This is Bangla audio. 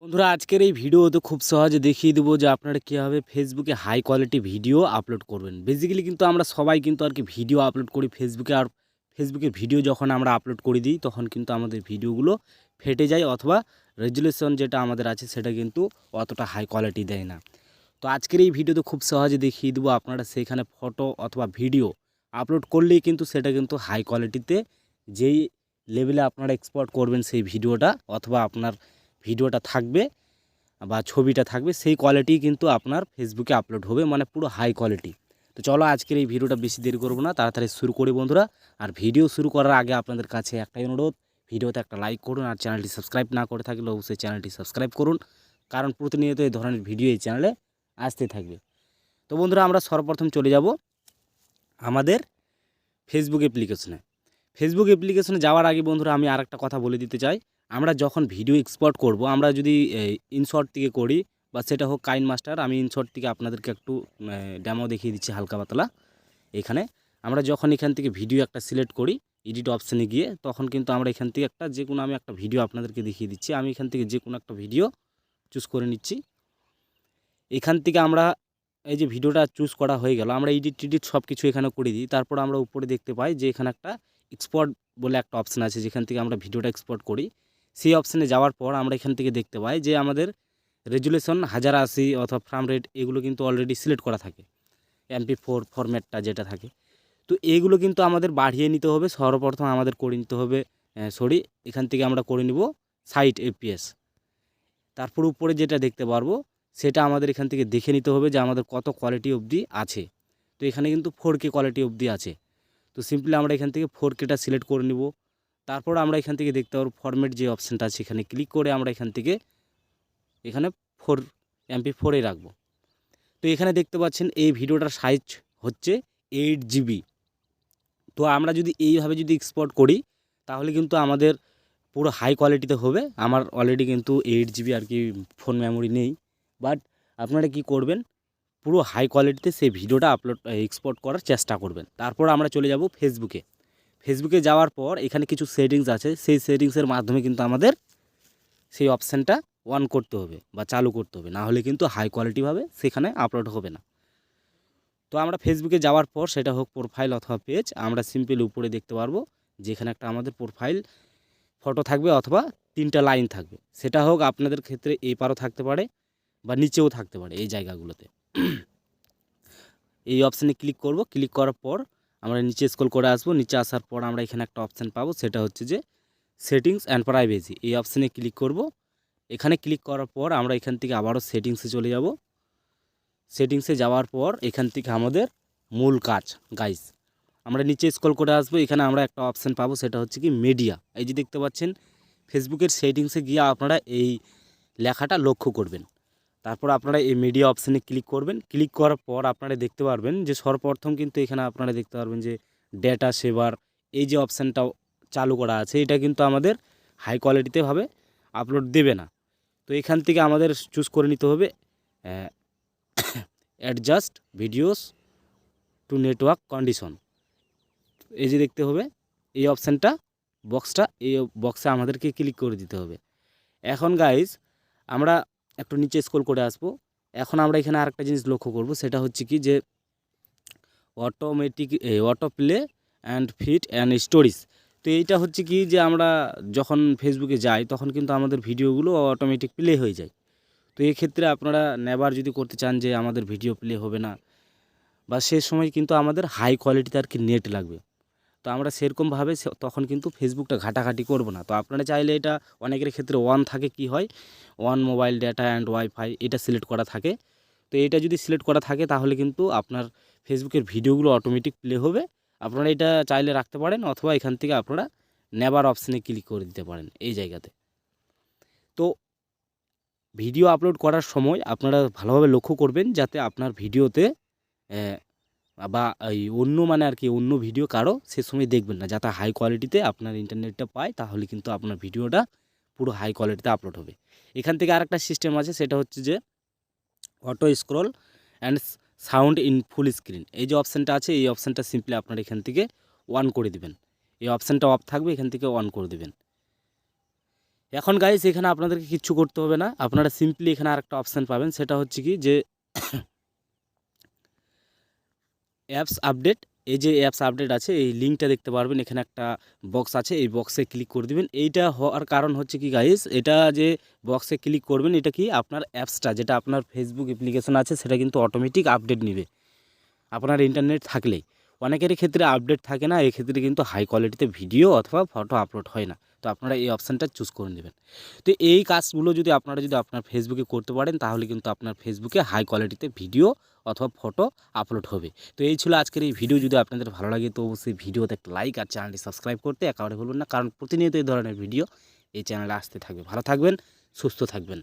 বন্ধুরা আজকের এই ভিডিওতে খুব সহজে দেখিয়ে দেবো যে আপনারা কীভাবে ফেসবুকে হাই কোয়ালিটি ভিডিও আপলোড করবেন। বেসিক্যালি কিন্তু আমরা সবাই কিন্তু আর কি ভিডিও আপলোড করি ফেসবুকে, আর ফেসবুকে ভিডিও যখন আমরা আপলোড করে দিই তখন কিন্তু আমাদের ভিডিওগুলো ফেটে যায় অথবা রেজুলেশন যেটা আমাদের আছে সেটা কিন্তু অতটা হাই কোয়ালিটি দেয় না। তো আজকের এই ভিডিওতে খুব সহজে দেখিয়ে দেবো আপনারা সেইখানে ফটো অথবা ভিডিও আপলোড করলেই কিন্তু সেটা কিন্তু হাই কোয়ালিটিতে যেই লেভেলে আপনারা এক্সপোর্ট করবেন সেই ভিডিওটা অথবা আপনার ভিডিওটা থাকবে বা ছবিটা থাকবে সেই কোয়ালিটি কিন্তু আপনার ফেসবুকে আপলোড হবে, মানে পুরো হাই কোয়ালিটি। তো চলো আজকের এই ভিডিওটা বেশি দেরি করবো না, তাড়াতাড়ি শুরু করি বন্ধুরা। আর ভিডিও শুরু করার আগে আপনাদের কাছে একটাই অনুরোধ, ভিডিওতে একটা লাইক করুন আর চ্যানেলটি সাবস্ক্রাইব না করে থাকলে অবশ্যই চ্যানেলটি সাবস্ক্রাইব করুন, কারণ প্রতিনিয়ত এই ধরনের ভিডিও এই চ্যানেলে আসতে থাকবে। তো বন্ধুরা আমরা সর্বপ্রথম চলে যাব আমাদের ফেসবুক অ্যাপ্লিকেশনে। ফেসবুক অ্যাপ্লিকেশনে যাওয়ার আগে বন্ধুরা আমি আর একটা কথা বলে দিতে চাই। আমরা যখন ভিডিও এক্সপোর্ট করব, আমরা যদি ইনশর্ট থেকে করি বা সেটা হোক কাইন মাস্টার, আমি ইনশর্ট থেকে আপনাদেরকে একটু ডেমো দেখিয়ে দিচ্ছি হালকা পাতলা। এখানে আমরা যখন এখান থেকে ভিডিও একটা সিলেক্ট করি এডিট অপশানে গিয়ে, তখন কিন্তু আমরা এখান থেকে একটা যে কোনো আমি একটা ভিডিও আপনাদেরকে দেখিয়ে দিচ্ছি। আমি এখান থেকে যে কোনো একটা ভিডিও চুজ করে নিচ্ছি। এখান থেকে আমরা এই যে ভিডিওটা চুজ করা হয়ে গেল, আমরা এডিট সব কিছু এখানে করে দিই। তারপর আমরা উপরে দেখতে পাই যে এখানে একটা এক্সপোর্ট বলে একটা অপশান আছে, যেখান থেকে আমরা ভিডিওটা এক্সপোর্ট করি। সেই অপশানে যাওয়ার পর আমরা এখান থেকে দেখতে পাই যে আমাদের রেজুলেশন 1080 অথবা ফ্রেম রেট এগুলো কিন্তু অলরেডি সিলেক্ট করা থাকে, MP4 ফরম্যাটটা যেটা থাকে। তো এইগুলো কিন্তু আমাদের বাড়িয়ে নিতে হবে। সর্বপ্রথম আমাদের করে নিতে হবে এখান থেকে আমরা করে নিব 60 FPS। তারপর উপরে যেটা দেখতে পারবো সেটা আমাদের এখান থেকে দেখে নিতে হবে যে আমাদের কত কোয়ালিটি অবধি আছে। তো এখানে কিন্তু 4K কোয়ালিটি অবধি আছে। তো সিম্পলি আমরা এখান থেকে 4Kটা সিলেক্ট করে নিব। তারপর আমরা এখান থেকে দেখতে পারবো ফরম্যাট যে অপশানটা আছে এখানে ক্লিক করে আমরা এখান থেকে এখানে 4 MP4 রাখবো। তো এখানে দেখতে পাচ্ছেন এই ভিডিওটার সাইজ হচ্ছে 8 GB। তো আমরা যদি এইভাবে যদি এক্সপোর্ট করি তাহলে কিন্তু আমাদের পুরো হাই কোয়ালিটিতে হবে। আমার অলরেডি কিন্তু 8 GB আর কি ফোন মেমোরি নেই, বাট আপনারা কি করবেন, পুরো হাই কোয়ালিটিতে সেই ভিডিওটা এক্সপোর্ট করার চেষ্টা করবেন। তারপর আমরা চলে যাব ফেসবুকে। ফেসবুকে যাওয়ার পর এখানে কিছু সেটিংস আছে, সেই সেটিংসের মাধ্যমে কিন্তু আমাদের সেই অপশানটা অন করতে হবে বা চালু করতে হবে, না হলে কিন্তু হাই কোয়ালিটিভাবে সেখানে আপলোড হবে না। তো আমরা ফেসবুকে যাওয়ার পর সেটা হোক প্রোফাইল অথবা পেজ, আমরা সিম্পল উপরে দেখতে পারবো যেখানে একটা আমাদের প্রোফাইল ফটো থাকবে অথবা 3টা লাইন থাকবে। সেটা হোক আপনাদের ক্ষেত্রে এই পারও থাকতে পারে বা নিচেও থাকতে পারে এই জায়গাগুলোতে। এই অপশানে ক্লিক করব। ক্লিক করার পর আমরা নিচে স্ক্রল করে আসবো। নিচে আসার পর আমরা এখানে একটা অপশান পাবো, সেটা হচ্ছে যে সেটিংস অ্যান্ড প্রাইভেসি। এই অপশানে ক্লিক করব। এখানে ক্লিক করার পর আমরা এখান থেকে আবারও সেটিংসে চলে যাব। সেটিংসে যাওয়ার পর এখান থেকে আমাদের মূল কাজ গাইস, আমরা নিচে স্ক্রল করে আসবো। এখানে আমরা একটা অপশান পাবো, সেটা হচ্ছে কি মিডিয়া। এই যে দেখতে পাচ্ছেন ফেসবুকের সেটিংসে গিয়ে আপনারা এই লেখাটা লক্ষ্য করবেন। তারপর আপনারা এই মিডিয়া অপশানে ক্লিক করবেন। ক্লিক করার পর আপনারা দেখতে পারবেন যে সর্বপ্রথম কিন্তু এখানে আপনারা দেখতে পারবেন যে ডেটা সেভার এই যে অপশানটাও চালু করা আছে, এটা কিন্তু আমাদের হাই কোয়ালিটিতে ভাবে আপলোড দেবে না। তো এখান থেকে আমাদের চুজ করে নিতে হবে adjust videos two network condition. এই যে দেখতে হবে এই অপশানটা বক্সটা, এই বক্সে আমাদেরকে ক্লিক করে দিতে হবে। এখন গাইজ আমরা একটু নিচে স্ক্রল করে আসবো। এখন আমরা এখানে আরেকটা জিনিস লক্ষ্য করব, সেটা হচ্ছে কি যে auto play and feed and stories. তো এইটা হচ্ছে কি যে আমরা যখন ফেসবুকে যাই তখন কিন্তু আমাদের ভিডিওগুলো অটোমেটিক প্লে হয়ে যায়। তো এই ক্ষেত্রে আপনারা নেবার যদি করতে চান যে আমাদের ভিডিও প্লে হবে না বা সে সময় কিন্তু আমাদের হাই কোয়ালিটিতে আর কি নেট লাগবে, তো আমরা সেরকমভাবে তখন কিন্তু ফেসবুকটা ঘাটাঘাটি করব না। তো আপনারা চাইলে এটা অনেকের ক্ষেত্রে ওয়ান থাকে, কি হয় one mobile data and wifi এটা সিলেক্ট করা থাকে। তো এটা যদি সিলেক্ট করা থাকে তাহলে কিন্তু আপনার ফেসবুকের ভিডিওগুলো অটোমেটিক প্লে হবে। আপনারা এটা চাইলে রাখতে পারেন অথবা এখান থেকে আপনারা নেবার অপশানে ক্লিক করে দিতে পারেন এই জায়গাতে। তো ভিডিও আপলোড করার সময় আপনারা ভালোভাবে লক্ষ্য করবেন যাতে আপনার ভিডিওতে বা এই অন্য মানে আর কি অন্য ভিডিও কারো সে সময় দেখবেন না, যাতে হাই কোয়ালিটিতে আপনার ইন্টারনেটটা পায়, তাহলে কিন্তু আপনার ভিডিওটা পুরো হাই কোয়ালিটিতে আপলোড হবে। এখান থেকে আরেকটা সিস্টেম আছে, সেটা হচ্ছে যে auto scroll and sound in full screen. এই যে অপশানটা আছে এই অপশানটা সিম্পলি আপনার এখান থেকে অন করে দিবেন। এই অপশানটা অফ থাকবে, এখান থেকে অন করে দেবেন। এখন গাইস এখানে আপনাদেরকে কিচ্ছু করতে হবে না, আপনারা সিম্পলি এখানে আরেকটা অপশান পাবেন, সেটা হচ্ছে কি যে অ্যাপস আপডেট। এই যে অ্যাপস আপডেট আছে এই লিঙ্কটা দেখতে পারবেন, এখানে একটা বক্স আছে, এই বক্সে ক্লিক করে দিবেন। এইটা হওয়ার কারণ হচ্ছে কি গাইস, এটা যে বক্সে ক্লিক করবেন এটা কি আপনার অ্যাপসটা যেটা আপনার ফেসবুক অ্যাপ্লিকেশন আছে সেটা কিন্তু অটোমেটিক আপডেট নেবে আপনার ইন্টারনেট থাকলেই। অনেকেরই ক্ষেত্রে আপডেট থাকে না, এক্ষেত্রে কিন্তু হাই কোয়ালিটিতে ভিডিও অথবা ফটো আপলোড হয় না। তো আপনারা এই অপশানটা চুজ করে নেবেন। তো এই কাজগুলো যদি আপনারা আপনার ফেসবুকে করতে পারেন তাহলে কিন্তু আপনার ফেসবুকে হাই কোয়ালিটিতে ভিডিও অথবা ফটো আপলোড হবে। তো এই ছিল আজকের এই ভিডিও। যদি আপনাদের ভালো লাগে তো অবশ্যই ভিডিওতে একটা লাইক আর চ্যানেলটি সাবস্ক্রাইব করতে একেবারে ভুলবেন না, কারণ প্রতিনিয়ত এই ধরনের ভিডিও এই চ্যানেলে আসতে থাকবে। ভালো থাকবেন, সুস্থ থাকবেন।